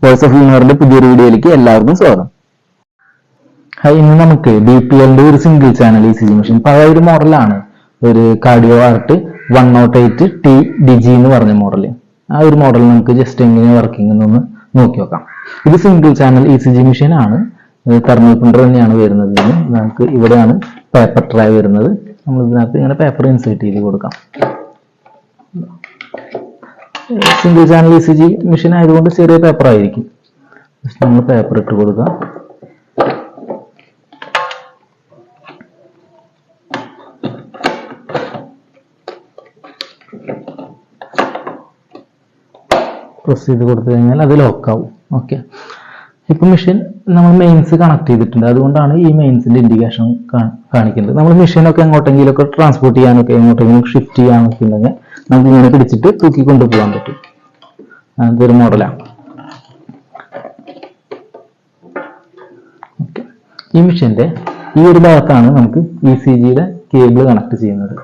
Voice of യൂണിവറിന്റെ പുതിയൊരു വീഡിയോയിലേക്ക് എല്ലാവർക്കും സ്വാഗതം. ഇന്ന് നമുക്ക് BPLന്റെ ഒരു സിംഗിൾ ചാനൽ ECG മെഷീൻ, പഴയ ഒരു മോഡലാണ്, ഒരു കാർഡിയോ ആർട്ട് 108 TDG എന്ന് പറഞ്ഞ മോഡൽ. ആ ഒരു മോഡൽ നമുക്ക് ജസ്റ്റ് എങ്ങനെ വർക്കിംഗ് എന്നൊന്ന് നോക്കി നോക്കാം. ഇത് സിംഗിൾ ചാനൽ ECG മെഷീൻ ആണ്, തെർമൽ പ്രിന്റർ തന്നെയാണ് വരുന്നത്. നമുക്ക് ഇവിടെയാണ് പേപ്പർ ട്രേ വരുന്നത്. നമ്മൾ ഇതിനകത്ത് ഇങ്ങനെ പേപ്പർ ഇൻസേർട്ട് ചെയ്ത് കൊടുക്കാം. സിംഗിൾ ചാനൽ ECG മെഷീൻ ആയതുകൊണ്ട് ചെറിയ പേപ്പർ ആയിരിക്കും. നമ്മൾ പേപ്പർ ഇട്ട് കൊടുക്കാം. പ്രസ് ചെയ്ത് കൊടുത്തു കഴിഞ്ഞാൽ അത് ലോക്കാവും. ഓക്കെ, ഇപ്പൊ മെഷീൻ നമ്മൾ മെയിൻസ് കണക്ട് ചെയ്തിട്ടുണ്ട്, അതുകൊണ്ടാണ് ഈ മെയിൻസിന്റെ ഇൻഡിക്കേഷൻ കാണിക്കുന്നത്. നമ്മൾ മെഷീനൊക്കെ എങ്ങോട്ടെങ്കിലും ഒക്കെ ട്രാൻസ്പോർട്ട് ചെയ്യാനൊക്കെ എങ്ങോട്ടെങ്കിലും ഷിഫ്റ്റ് ചെയ്യാനൊക്കെ ഉണ്ടെങ്കിൽ നമുക്ക് ഇങ്ങനെ പിടിച്ചിട്ട് തൂക്കി കൊണ്ടുപോകാൻ പറ്റും. അതൊരു മോഡലാണ്. ഈ മെഷീന്റെ ഈ ഒരു ഭാഗത്താണ് നമുക്ക് ECGയുടെ കേബിൾ കണക്ട് ചെയ്യുന്നത്.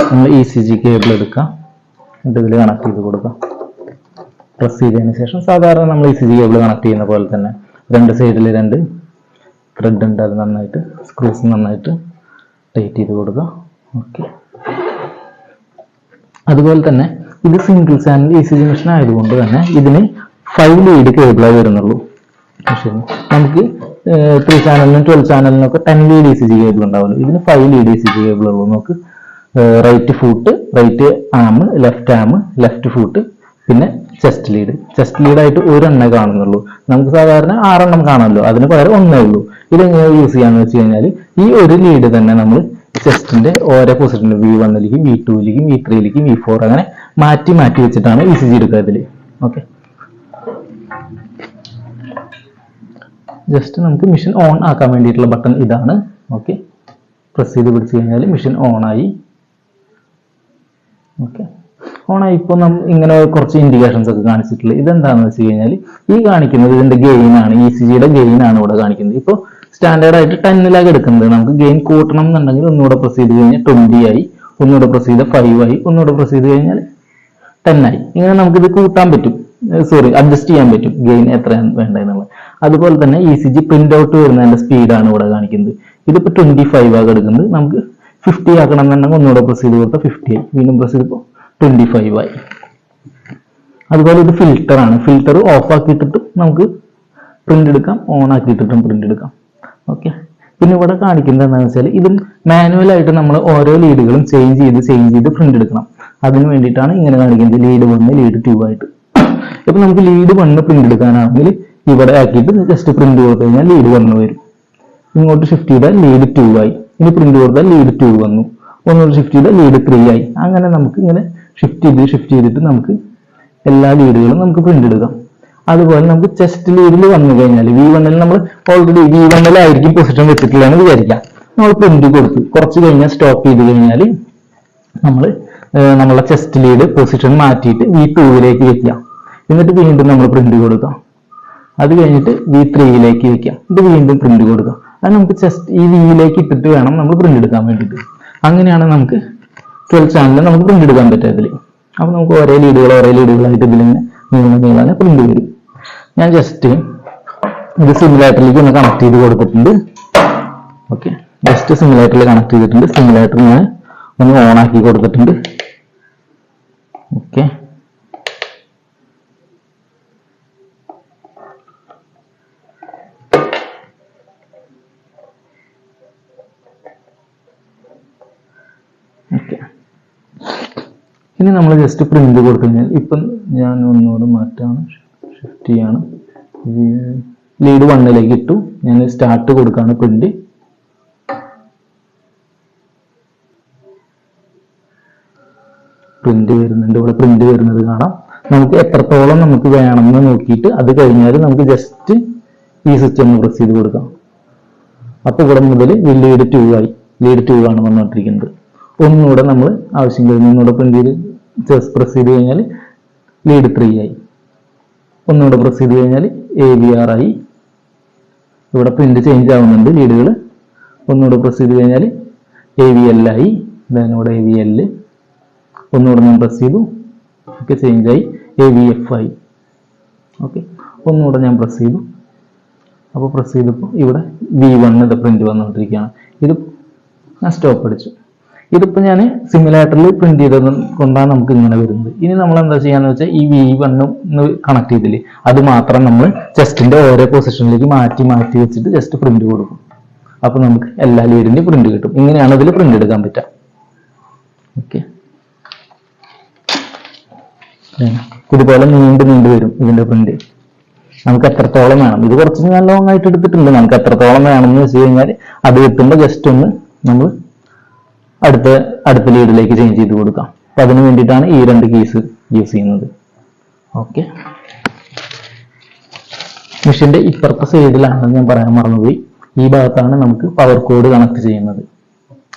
നമ്മൾ ECG കേബിൾ എടുക്കാം, ഇതിൽ കണക്ട് ചെയ്ത് കൊടുക്കാം. പ്രസ് ചെയ്തതിന് ശേഷം സാധാരണ നമ്മൾ ECG കേബിൾ കണക്ട് ചെയ്യുന്ന പോലെ തന്നെ രണ്ട് സൈഡിൽ രണ്ട് ത്രെഡ് ഉണ്ട്, അത് നന്നായിട്ട് സ്ക്രൂസ് നന്നായിട്ട് ടൈറ്റ് ചെയ്ത് കൊടുക്കുക. ഓക്കെ, അതുപോലെ തന്നെ ഇത് സിംഗിൾ ചാനൽ ECG മെഷീൻ ആയതുകൊണ്ട് തന്നെ ഇതിന് 5 ലീഡ് കേബിളേ വരുന്നുള്ളൂ. മെഷീൻ നമുക്ക് 3 ചാനലിനും 12 ചാനലിനൊക്കെ 10 ലീഡ് ECG കേബിൾ ഉണ്ടാവുമല്ലോ, ഇതിന് 5 ലീഡ് ECG കേബിൾ ഉള്ളൂ. നമുക്ക് റൈറ്റ് ഫുട്ട്, റൈറ്റ് ആം, ലെഫ്റ്റ് ഫുട്ട്, പിന്നെ ചെസ്റ്റ് ലീഡായിട്ട് ഒരെണ്ണേ കാണുന്നുള്ളൂ. നമുക്ക് സാധാരണ 6 എണ്ണം കാണുമല്ലോ, അതിന് പകരം ഒന്നേ ഉള്ളൂ. ഇതെങ്ങനെ യൂസ് ചെയ്യാന്ന് വെച്ച് കഴിഞ്ഞാൽ ഈ ഒരു ലീഡ് തന്നെ നമ്മൾ ചെസ്റ്റിന്റെ ഓരോ പൊസിഷനിൽ V1ലേക്കും V2ലേക്കും V3ലേക്കും V4 അങ്ങനെ മാറ്റി വെച്ചിട്ടാണ് ECG എടുക്കുക ഇതിൽ. ഓക്കെ, ജസ്റ്റ് നമുക്ക് മെഷീൻ ഓൺ ആക്കാൻ വേണ്ടിയിട്ടുള്ള ബട്ടൺ ഇതാണ്. ഓക്കെ, പ്രസ് ചെയ്ത് പിടിച്ചു കഴിഞ്ഞാൽ മെഷീൻ ഓൺ ആയി. ഓക്കെ, ഓണായി. ഇപ്പോൾ ഇങ്ങനെ കുറച്ച് ഇൻഡിക്കേഷൻസ് ഒക്കെ കാണിച്ചിട്ടുള്ളത് ഇതെന്താണെന്ന് വെച്ച് കഴിഞ്ഞാൽ ഈ കാണിക്കുന്നത് ഇതിന്റെ ഗെയിൻ ആണ്, ECGയുടെ ഗെയിൻ ആണ് ഇവിടെ കാണിക്കുന്നത്. ഇപ്പോൾ സ്റ്റാൻഡേർഡ് ആയിട്ട് 10 എടുക്കുന്നത്. നമുക്ക് ഗെയിൻ കൂട്ടണം എന്നുണ്ടെങ്കിൽ ഒന്നുകൂടെ പ്രസ് ചെയ്ത് കഴിഞ്ഞാൽ 20 ആയി, ഒന്നുകൂടെ പ്രസ് ചെയ്ത് 5 ആയി, ഒന്നുകൂടെ പ്രസ് ചെയ്ത് കഴിഞ്ഞാൽ 10 ആയി. ഇങ്ങനെ നമുക്കിത് കൂട്ടാൻ പറ്റും, അഡ്ജസ്റ്റ് ചെയ്യാൻ പറ്റും ഗെയിൻ എത്രയാണ് വേണ്ടതെന്നുള്ളത്. അതുപോലെ തന്നെ ECG പ്രിന്റ് ഔട്ട് വരുന്നതിന്റെ സ്പീഡാണ് ഇവിടെ കാണിക്കുന്നത്. ഇതിപ്പോൾ 25 ആയി എടുക്കുന്നത്. നമുക്ക് 50 ആക്കണം എന്നുണ്ടെങ്കിൽ ഒന്നുകൂടെ പ്രസ് ചെയ്ത് കൊടുത്താൽ 50 ആയി, വീണ്ടും പ്രസ് ചെയ്തപ്പോൾ 25 ആയി. അതുപോലെ ഇത് ഫിൽറ്റർ ആണ്. ഫിൽറ്റർ ഓഫ് ആക്കിയിട്ടിട്ട് നമുക്ക് പ്രിന്റ് എടുക്കാം, ഓൺ ആക്കിയിട്ടിട്ടും പ്രിന്റ് എടുക്കാം. ഓക്കെ, പിന്നെ ഇവിടെ കാണിക്കുന്നത് എന്താണെന്ന് വെച്ചാൽ ഇത് മാനുവൽ ആയിട്ട് നമ്മൾ ഓരോ ലീഡുകളും ചേഞ്ച് ചെയ്ത് പ്രിന്റ് എടുക്കണം. അതിന് വേണ്ടിയിട്ടാണ് ഇങ്ങനെ കാണിക്കുന്നത്, ലീഡ് 1, ലീഡ് 2 ആയിട്ട്. ഇപ്പൊ നമുക്ക് ലീഡ് 1 പ്രിന്റ് എടുക്കാനാണെങ്കിൽ ഇവിടെ ആക്കിയിട്ട് ജസ്റ്റ് പ്രിന്റ് കൊടുത്തു കഴിഞ്ഞാൽ ലീഡ് 1 വരും. ഇങ്ങോട്ട് ഷിഫ്റ്റ് ചെയ്താൽ ലീഡ് 2 ആയി, ഇനി പ്രിന്റ് കൊടുത്താൽ ലീഡ് 2 വന്നു, ഒന്നുകൂടി ഷിഫ്റ്റ് ചെയ്താൽ ലീഡ് 3 ആയി. അങ്ങനെ നമുക്ക് ഇങ്ങനെ ഷിഫ്റ്റ് ചെയ്തിട്ട് നമുക്ക് എല്ലാ ലീഡുകളും നമുക്ക് പ്രിന്റ് എടുക്കാം. അതുപോലെ നമുക്ക് ചെസ്റ്റ് ലീഡിൽ വന്നു കഴിഞ്ഞാൽ V1ൽ നമ്മൾ ഓൾറെഡി V1ലായിരിക്കും പൊസിഷൻ വെച്ചിട്ടില്ലെന്ന് വിചാരിക്കാം. നമ്മൾ പ്രിന്റ് കൊടുത്തു, കുറച്ച് കഴിഞ്ഞാൽ സ്റ്റോപ്പ് ചെയ്ത് കഴിഞ്ഞാൽ നമ്മൾ നമ്മളെ ചെസ്റ്റ് ലീഡ് പൊസിഷൻ മാറ്റിയിട്ട് V2ലേക്ക് വെക്കാം. എന്നിട്ട് വീണ്ടും നമ്മൾ പ്രിന്റ് കൊടുക്കാം. അത് കഴിഞ്ഞിട്ട് V3ലേക്ക് വെക്കാം. ഇത് വീണ്ടും പ്രിന്റ് കൊടുക്കാം. അത് നമുക്ക് ചെസ്റ്റ് ഈ Vയിലേക്ക് ഇട്ടിട്ട് വേണം നമ്മൾ പ്രിന്റ് എടുക്കാൻ വേണ്ടിയിട്ട്. അങ്ങനെയാണ് നമുക്ക് 12 ചാനലിൽ നമുക്ക് പ്രിന്റ് എടുക്കാൻ പറ്റുക ഇതിൽ. അപ്പൊ നമുക്ക് ഒരേ ലീഡുകളായിട്ട് ഇതിലിങ്ങനെ നീളാനെ പ്രിന്റ് വരും. ഞാൻ ജസ്റ്റ് ഇത് സിമുലേറ്ററിലേക്ക് ഒന്ന് കണക്ട് ചെയ്ത് കൊടുത്തിട്ടുണ്ട്. ഓക്കെ, ജസ്റ്റ് സിമുലേറ്ററിൽ കണക്ട് ചെയ്തിട്ടുണ്ട്. സിമുലേറ്റർ ഞാൻ ഒന്ന് ഓൺ ആക്കി കൊടുത്തിട്ടുണ്ട്. ഓക്കെ, ഇനി നമ്മൾ ജസ്റ്റ് പ്രിന്റ് കൊടുത്തു കഴിഞ്ഞാൽ ഇപ്പം ഞാൻ ഒന്നുകൂടെ മാറ്റാണ്, ഷിഫ്റ്റ് ചെയ്യാണ്. ലീഡ് 1ലേക്ക് ഇട്ടു, ഞാൻ സ്റ്റാർട്ട് കൊടുക്കാണ് പ്രിന്റ്. പ്രിന്റ് വരുന്നുണ്ട്, ഇവിടെ പ്രിന്റ് വരുന്നത് കാണാം. നമുക്ക് എത്രത്തോളം നമുക്ക് വേണമെന്ന് നോക്കിയിട്ട് അത് കഴിഞ്ഞാൽ നമുക്ക് ജസ്റ്റ് ഈ സ്വിച്ച് ഒന്ന് പ്രസ് ചെയ്ത് കൊടുക്കാം. അപ്പൊ ഇവിടെ മുതൽ ലീഡ് 2 ആയി, ലീഡ് 2 ആണ് വന്നുകൊണ്ടിരിക്കുന്നത്. ഒന്നുകൂടെ നമ്മൾ ആവശ്യം കഴിഞ്ഞ് ഒന്നുകൂടെ പ്രിന്റ് ചെയ്ത് പ്രസ് ചെയ്ത് കഴിഞ്ഞാൽ ലീഡ് 3 ആയി, ഒന്നുകൂടെ പ്രസ് ചെയ്ത് കഴിഞ്ഞാൽ AVR ആയി. ഇവിടെ പ്രിന്റ് ചേഞ്ച് ആവുന്നുണ്ട് ലീഡുകൾ. ഒന്നുകൂടെ പ്രസ് ചെയ്ത് കഴിഞ്ഞാൽ AVL ആയി, ഇവിടെ AVL. ഒന്നുകൂടെ ഞാൻ പ്രസ് ചെയ്തു, ഒക്കെ ചേഞ്ച് ആയി AVF ആയി. ഓക്കെ, ഒന്നുകൂടെ ഞാൻ പ്രസ് ചെയ്തു. അപ്പോൾ പ്രസ് ചെയ്തപ്പോൾ ഇവിടെ V1 ഇത് പ്രിന്റ് വന്നുകൊണ്ടിരിക്കുകയാണ്. ഇത് ഞാൻ സ്റ്റോപ്പ് അടിച്ചു. ഇതിപ്പോൾ ഞാൻ സിമുലേറ്ററിൽ പ്രിന്റ് ചെയ്തത് കൊണ്ടാണ് നമുക്ക് ഇങ്ങനെ വരുന്നത്. ഇനി നമ്മൾ എന്താ ചെയ്യാന്ന് വെച്ചാൽ ഈ V1 കണക്ട് ചെയ്തില്ലേ, അത് മാത്രം നമ്മൾ ചെസ്റ്റിന്റെ ഓരോ പൊസിഷനിലേക്ക് മാറ്റി മാറ്റി വെച്ചിട്ട് ജസ്റ്റ് പ്രിന്റ് കൊടുക്കും. അപ്പൊ നമുക്ക് എല്ലാ ലീഡിന്റെയും പ്രിന്റ് കിട്ടും. ഇങ്ങനെയാണ് ഇതിൽ പ്രിന്റ് എടുക്കാൻ പറ്റുക. ഓക്കെ, ഇതുപോലെ നീണ്ടു വരും ഇതിന്റെ പ്രിന്റ്. നമുക്ക് എത്രത്തോളം വേണം, ഇത് കുറച്ച് ഞാൻ ലോങ് ആയിട്ട് എടുത്തിട്ടുണ്ട്, നമുക്ക് എത്രത്തോളം വേണമെന്ന് വെച്ച് കഴിഞ്ഞാൽ അത് കിട്ടുമ്പോൾ ജസ്റ്റ് ഒന്ന് നമ്മൾ അടുത്ത ലീഡിലേക്ക് ചേഞ്ച് ചെയ്ത് കൊടുക്കാം. അപ്പൊ അതിന് വേണ്ടിയിട്ടാണ് ഈ 2 കീസ് യൂസ് ചെയ്യുന്നത്. ഓക്കെ, മെഷീന്റെ ഇപ്പുറത്തെ സൈഡിലാണെന്ന് ഞാൻ പറയാൻ മറന്നുപോയി. ഈ ഭാഗത്താണ് നമുക്ക് പവർ കോഡ് കണക്ട് ചെയ്യുന്നത്.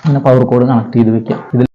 അങ്ങനെ പവർ കോഡ് കണക്ട് ചെയ്ത് വെക്കാം. ഇതിൽ